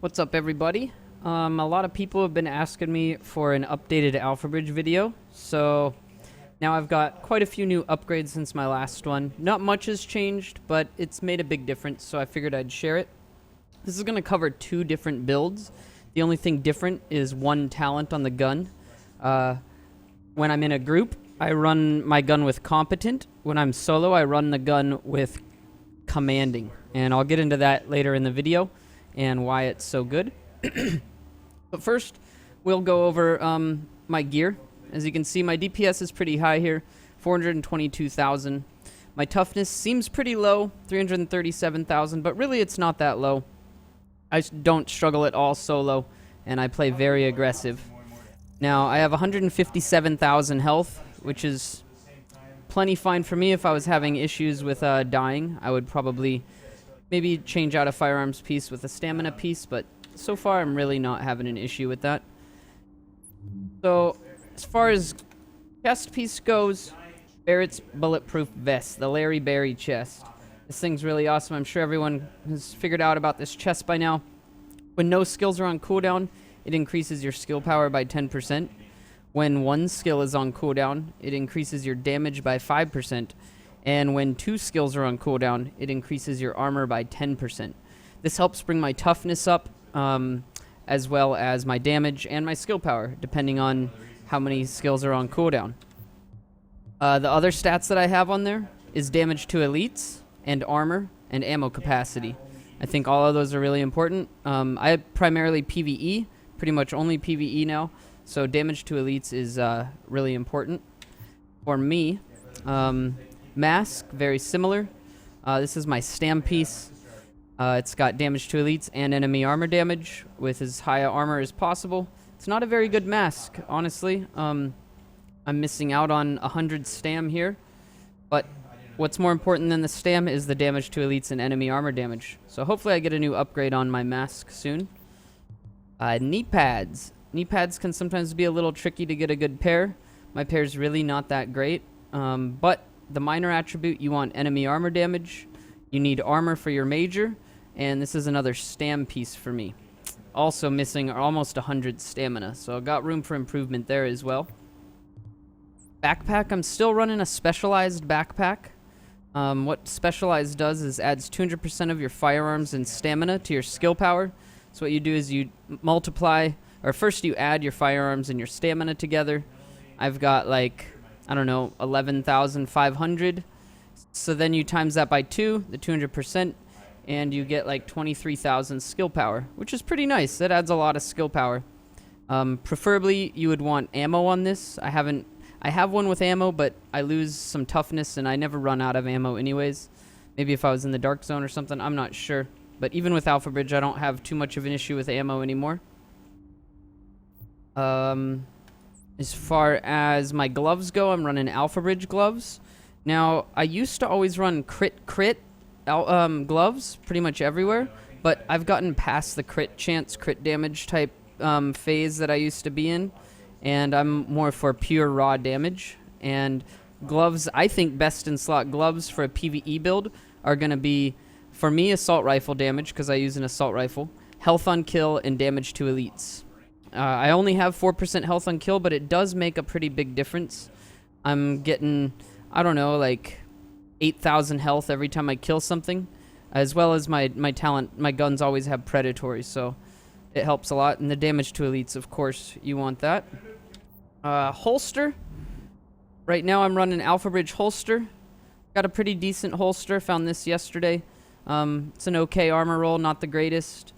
What's up, everybody? A lot of people have been asking me for an updated Alpha Bridge video, so now I've got quite a few new upgrades since my last one. Not much has changed, but it's made a big difference, so I figured I'd share it. This is going to cover two different builds. The only thing different is one talent on the gun. When I'm in a group, I run my gun with Competent. When I'm solo, I run the gun with Commanding, and I'll get into that later in the video and why it's so good. But first, we'll go over my gear. As you can see, my DPS is pretty high here, 422,000. My toughness seems pretty low, 337,000, but really it's not that low. I don't struggle at all solo, and I play very aggressive. Now, I have 157,000 health, which is plenty fine for me. If I was having issues with dying, I would probably maybe change out a firearms piece with a stamina piece, but so far I'm really not having an issue with that. So, as far as chest piece goes, Barrett's Bulletproof Vest, the Larry Berry chest. This thing's really awesome. I'm sure everyone has figured out about this chest by now. When no skills are on cooldown, it increases your skill power by 10%. When one skill is on cooldown, it increases your damage by 5%. And when two skills are on cooldown, it increases your armor by 10%. This helps bring my toughness up, as well as my damage and my skill power, depending on how many skills are on cooldown. The other stats that I have on there is damage to elites, and armor, and ammo capacity. I think all of those are really important. I primarily PvE, pretty much only PvE now, so damage to elites is really important for me. Mask, very similar. This is my stam piece. It's got damage to elites and enemy armor damage with as high armor as possible. It's not a very good mask, honestly. I'm missing out on 100 stam here, but what's more important than the stam is the damage to elites and enemy armor damage. So hopefully I get a new upgrade on my mask soon. Knee pads. Knee pads can sometimes be a little tricky to get a good pair. My pair's really not that great, but the minor attribute, you want enemy armor damage, you need armor for your major, and this is another stam piece for me. Also missing almost 100 stamina, so I got room for improvement there as well. Backpack, I'm still running a specialized backpack. What specialized does is adds 200% of your firearms and stamina to your skill power. So what you do is you multiply, or first you add your firearms and your stamina together. I've got like, I don't know, 11,500. So then you times that by 2, the 200%, and you get like 23,000 skill power, which is pretty nice. That adds a lot of skill power. Preferably, you would want ammo on this. I have one with ammo, but I lose some toughness, and I never run out of ammo anyways. Maybe if I was in the dark zone or something, I'm not sure. But even with Alpha Bridge, I don't have too much of an issue with ammo anymore. As far as my gloves go, I'm running Alpha Bridge gloves. Now, I used to always run crit gloves pretty much everywhere, but I've gotten past the crit chance, crit damage type phase that I used to be in, and I'm more for pure raw damage. And gloves, I think best in slot gloves for a PvE build are going to be, for me, assault rifle damage, because I use an assault rifle, health on kill, and damage to elites. I only have 4% health on kill, but it does make a pretty big difference. I'm getting, I don't know, like 8,000 health every time I kill something, as well as my talent. My guns always have predatory, so it helps a lot. And the damage to elites, of course, you want that. Holster. Right now I'm running Alpha Bridge holster. Got a pretty decent holster. Found this yesterday. It's an okay armor roll, not the greatest,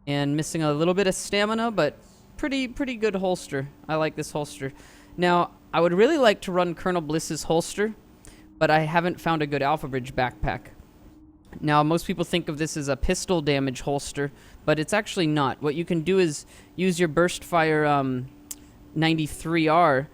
and missing a little bit of stamina, but pretty good holster. I like this holster. Now, I would really like to run Colonel Bliss's holster, but I haven't found a good Alpha Bridge backpack. Now, most people think of this as a pistol damage holster, but it's actually not. What you can do is use your burst fire 93R,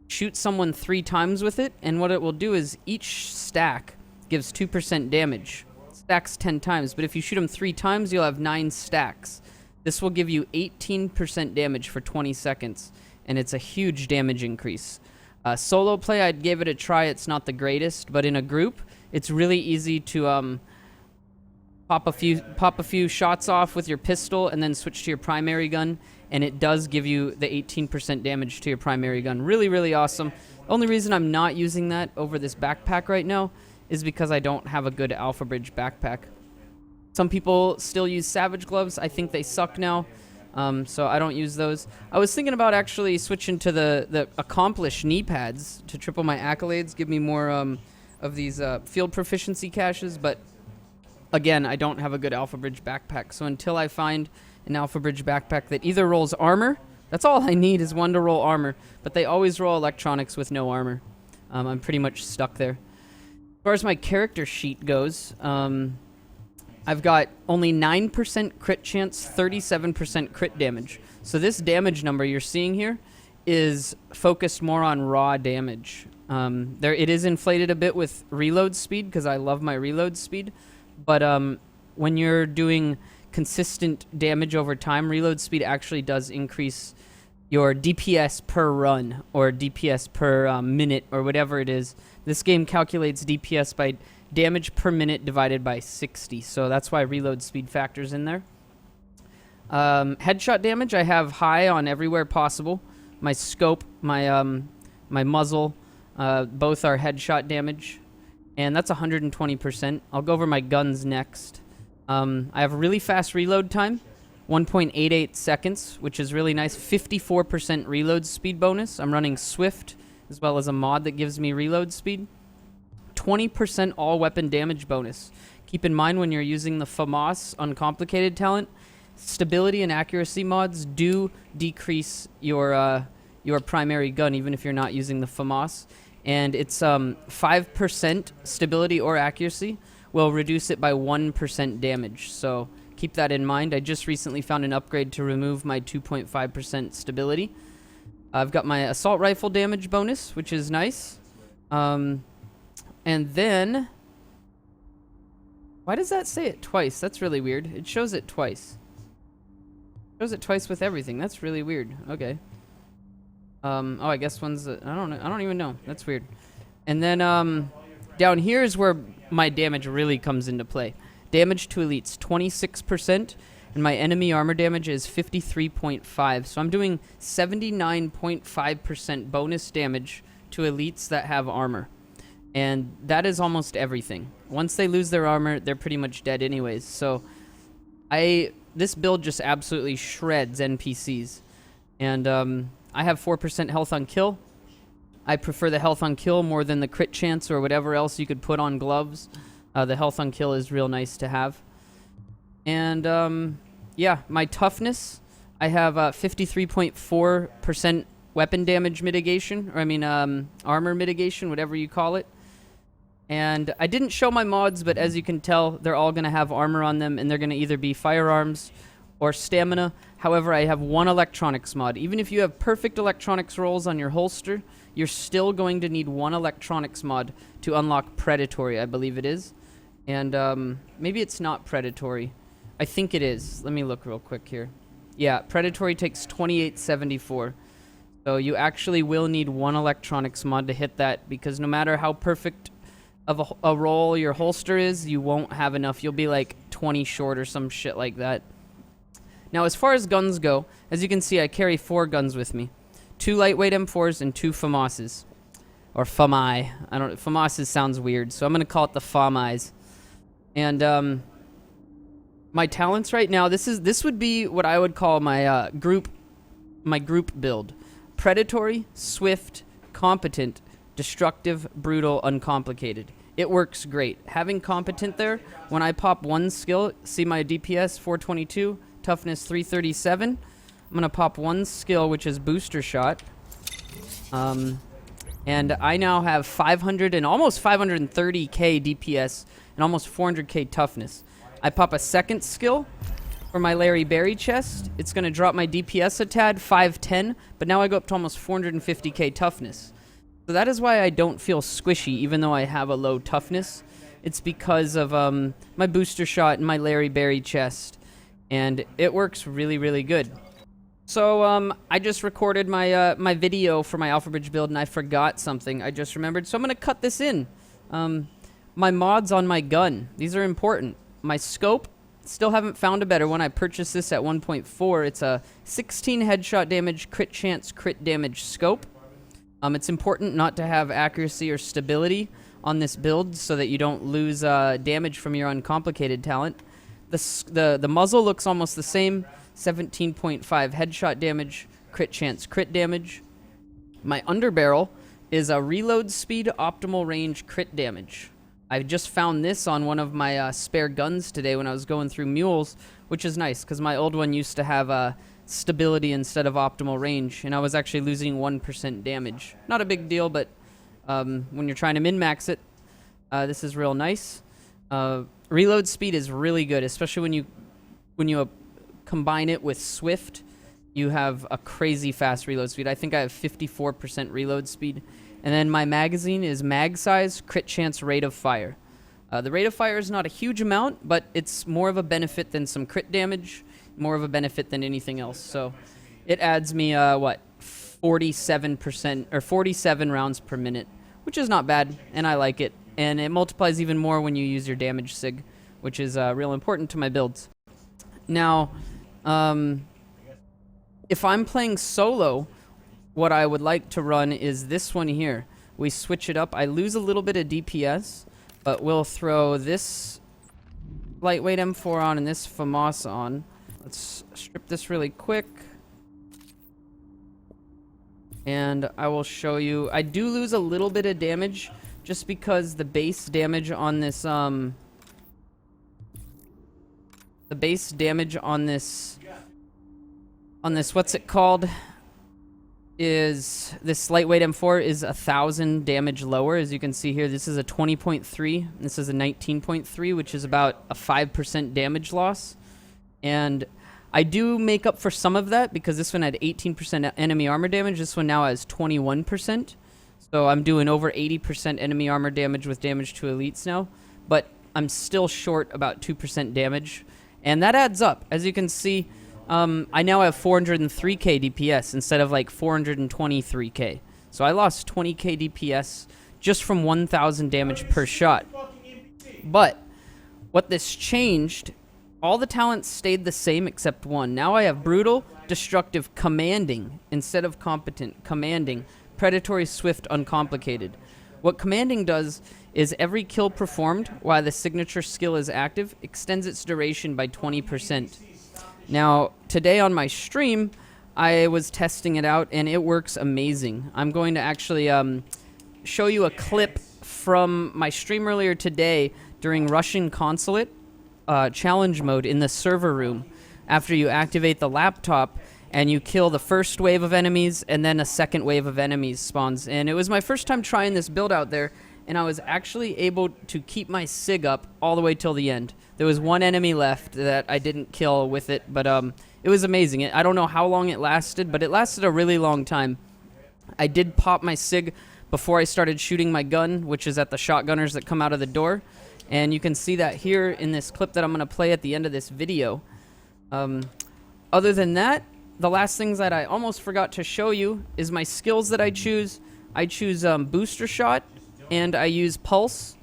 shoot someone 3 times with it, and what it will do is each stack gives 2% damage. Stacks 10 times, but if you shoot them 3 times, you'll have 9 stacks. This will give you 18% damage for 20 seconds, and it's a huge damage increase. Solo play, I'd give it a try. It's not the greatest, but in a group, it's really easy to pop a few shots off with your pistol, and then switch to your primary gun, and it does give you the 18% damage to your primary gun. Really, really awesome. Only reason I'm not using that over this backpack right now is because I don't have a good Alpha Bridge backpack. Some people still use Savage Gloves. I think they suck now, so I don't use those. I was thinking about actually switching to the Accomplished knee pads to triple my accolades, give me more of these field proficiency caches, but again, I don't have a good Alpha Bridge backpack, so until I find an Alpha Bridge backpack that either rolls armor, that's all I need is one to roll armor, but they always roll electronics with no armor. I'm pretty much stuck there. As far as my character sheet goes, I've got only 9% crit chance, 37% crit damage. So this damage number you're seeing here is focused more on raw damage. It is inflated a bit with reload speed because I love my reload speed, but when you're doing consistent damage over time, reload speed actually does increase your DPS per run or DPS per minute or whatever it is. This game calculates DPS by damage per minute divided by 60, so that's why reload speed factors in there. Headshot damage I have high on everywhere possible. My scope, my muzzle, both are headshot damage, and that's 120%. I'll go over my guns next. I have a really fast reload time, 1.88 seconds, which is really nice. 54% reload speed bonus. I'm running Swift as well as a mod that gives me reload speed. 20% all weapon damage bonus. Keep in mind when you're using the FAMAS uncomplicated talent, stability and accuracy mods do decrease your primary gun even if you're not using the FAMAS. And it's 5% stability or accuracy will reduce it by 1% damage. So keep that in mind. I just recently found an upgrade to remove my 2.5% stability. I've got my assault rifle damage bonus, which is nice. And then, why does that say it twice? That's really weird. It shows it twice. It shows it twice with everything. That's really weird. Okay. Oh, I guess one's, I don't even know. That's weird. And then, down here is where my damage really comes into play. Damage to elites, 26%, and my enemy armor damage is 53.5. So I'm doing 79.5% bonus damage to elites that have armor. And that is almost everything. Once they lose their armor, they're pretty much dead anyways. So this build just absolutely shreds NPCs. And I have 4% health on kill. I prefer the health on kill more than the crit chance or whatever else you could put on gloves. The health on kill is real nice to have. And yeah, my toughness, I have 53.4% weapon damage mitigation, or I mean armor mitigation, whatever you call it. And I didn't show my mods, but as you can tell, they're all going to have armor on them, and they're going to either be firearms or stamina. However, I have one electronics mod. Even if you have perfect electronics rolls on your holster, you're still going to need one electronics mod to unlock predatory, I believe it is. And maybe it's not predatory. I think it is. Let me look real quick here. Yeah, predatory takes 2874. So you actually will need one electronics mod to hit that, because no matter how perfect of a roll your holster is, you won't have enough. You'll be like 20 short or some shit like that. Now, as far as guns go, as you can see, I carry 4 guns with me. 2 lightweight M4s and 2 FAMASs. Or FAMI. I don't know. FAMASs sounds weird, so I'm going to call it the FAMIs. And my talents right now, this would be what I would call my group build. Predatory, swift, competent, destructive, brutal, uncomplicated. It works great. Having competent there, when I pop one skill, see my DPS 422, toughness 337. I'm going to pop one skill, which is booster shot. And I now have 500 and almost 530k DPS and almost 400k toughness. I pop a second skill for my Larry Berry chest. It's going to drop my DPS a tad, 510, but now I go up to almost 450k toughness. So that is why I don't feel squishy, even though I have a low toughness. It's because of my booster shot and my Larry Berry chest, and it works really, really good. So I just recorded my my video for my Alpha Bridge build, and I forgot something. I just remembered, so I'm going to cut this in. My mods on my gun. These are important. My scope, still haven't found a better one. I purchased this at 1.4. It's a 16 headshot damage, crit chance, crit damage scope. It's important not to have accuracy or stability on this build so that you don't lose damage from your uncomplicated talent. The muzzle looks almost the same, 17.5 headshot damage, crit chance, crit damage. My underbarrel is a reload speed, optimal range, crit damage. I just found this on one of my spare guns today when I was going through mules, which is nice because my old one used to have stability instead of optimal range, and I was actually losing 1% damage. Not a big deal, but when you're trying to min-max it, this is real nice. Reload speed is really good, especially when you combine it with Swift. You have a crazy fast reload speed. I think I have 54% reload speed. And then my magazine is mag size, crit chance, rate of fire. The rate of fire is not a huge amount, but it's more of a benefit than some crit damage, more of a benefit than anything else. So it adds me, 47% or 47 rounds per minute, which is not bad, and I like it. And it multiplies even more when you use your damage sig, which is real important to my builds. Now, if I'm playing solo, what I would like to run is this one here. We switch it up. I lose a little bit of DPS, but we'll throw this lightweight M4 on and this FAMAS on. Let's strip this really quick. And I will show you. I do lose a little bit of damage just because the base damage on this, what's it called, is this lightweight M4 is 1,000 damage lower. As you can see here, this is a 20.3, this is a 19.3, which is about a 5% damage loss. And I do make up for some of that because this one had 18% enemy armor damage. This one now has 21%. So I'm doing over 80% enemy armor damage with damage to elites now. But I'm still short about 2% damage. And that adds up. As you can see, I now have 403k DPS instead of like 423k. So I lost 20k DPS just from 1,000 damage per shot. But what this changed, all the talents stayed the same except one. Now I have brutal, destructive, commanding instead of competent, commanding, predatory, swift, uncomplicated. What commanding does is every kill performed while the signature skill is active extends its duration by 20%. Now, today on my stream, I was testing it out, and it works amazing. I'm going to actually show you a clip from my stream earlier today during Russian Consulate challenge mode in the server room. After you activate the laptop, and you kill the first wave of enemies, and then a second wave of enemies spawns. And it was my first time trying this build out there, and I was actually able to keep my SIG up all the way till the end. There was one enemy left that I didn't kill with it, but it was amazing. I don't know how long it lasted, but it lasted a really long time. I did pop my SIG before I started shooting my gun, which is at the shotgunners that come out of the door. And you can see that here in this clip that I'm going to play at the end of this video. Other than that, the last things that I almost forgot to show you is my skills that I choose. I choose Booster Shot, and I use Pulse.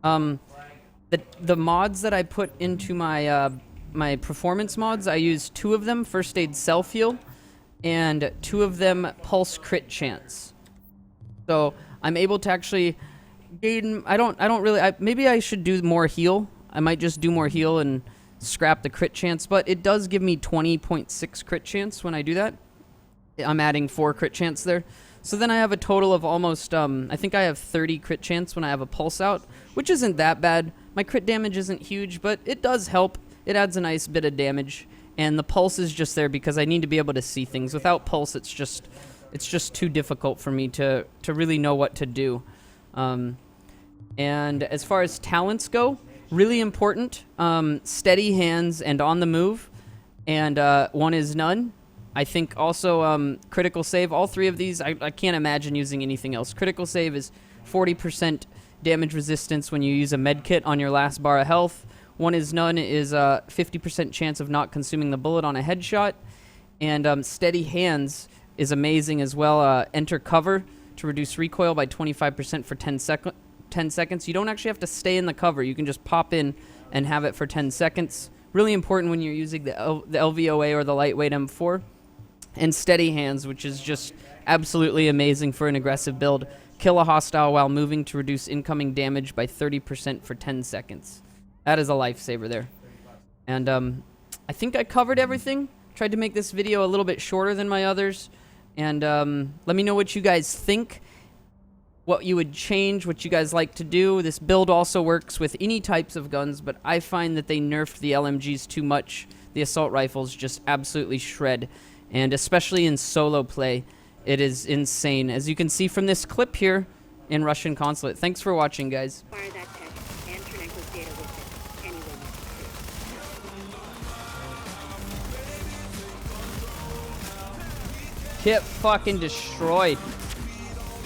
The mods that I put into my my performance mods, I use 2 of them, First Aid Self-Heal, and 2 of them Pulse Crit Chance. So I'm able to actually gain, maybe I should do more heal. I might just do more heal and scrap the crit chance, but it does give me 20.6 crit chance when I do that. I'm adding 4 crit chance there. So then I have a total of almost, I think I have 30 crit chance when I have a pulse out, which isn't that bad. My crit damage isn't huge, but it does help. It adds a nice bit of damage, and the pulse is just there because I need to be able to see things. Without pulse, it's just too difficult for me to really know what to do. And as far as talents go, really important, steady hands and on the move, and one is none. I think also critical save, all 3 of these, I can't imagine using anything else. Critical save is 40% damage resistance when you use a med kit on your last bar of health. One is none is 50% chance of not consuming the bullet on a headshot. And steady hands is amazing as well. Enter cover to reduce recoil by 25% for 10 seconds. You don't actually have to stay in the cover. You can just pop in and have it for 10 seconds. Really important when you're using the LVOA or the lightweight M4. And steady hands, which is just absolutely amazing for an aggressive build. Kill a hostile while moving to reduce incoming damage by 30% for 10 seconds. That is a lifesaver there. And I think I covered everything. Tried to make this video a little bit shorter than my others. And let me know what you guys think, what you would change, what you guys like to do. This build also works with any types of guns, but I find that they nerfed the LMGs too much. The assault rifles just absolutely shred. And especially in solo play, it is insane. As you can see from this clip here in Russian Consulate. Thanks for watching, guys. Fire that text and Trinenko's data with it. Anyone needs to. Kit fucking destroyed.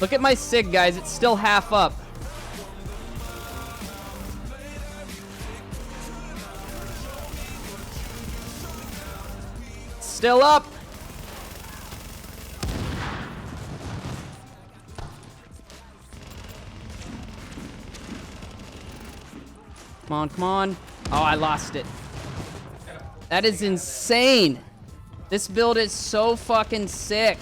Look at my SIG, guys. It's still half up. Still up. Come on, come on. Oh, I lost it. That is insane. This build is so fucking sick.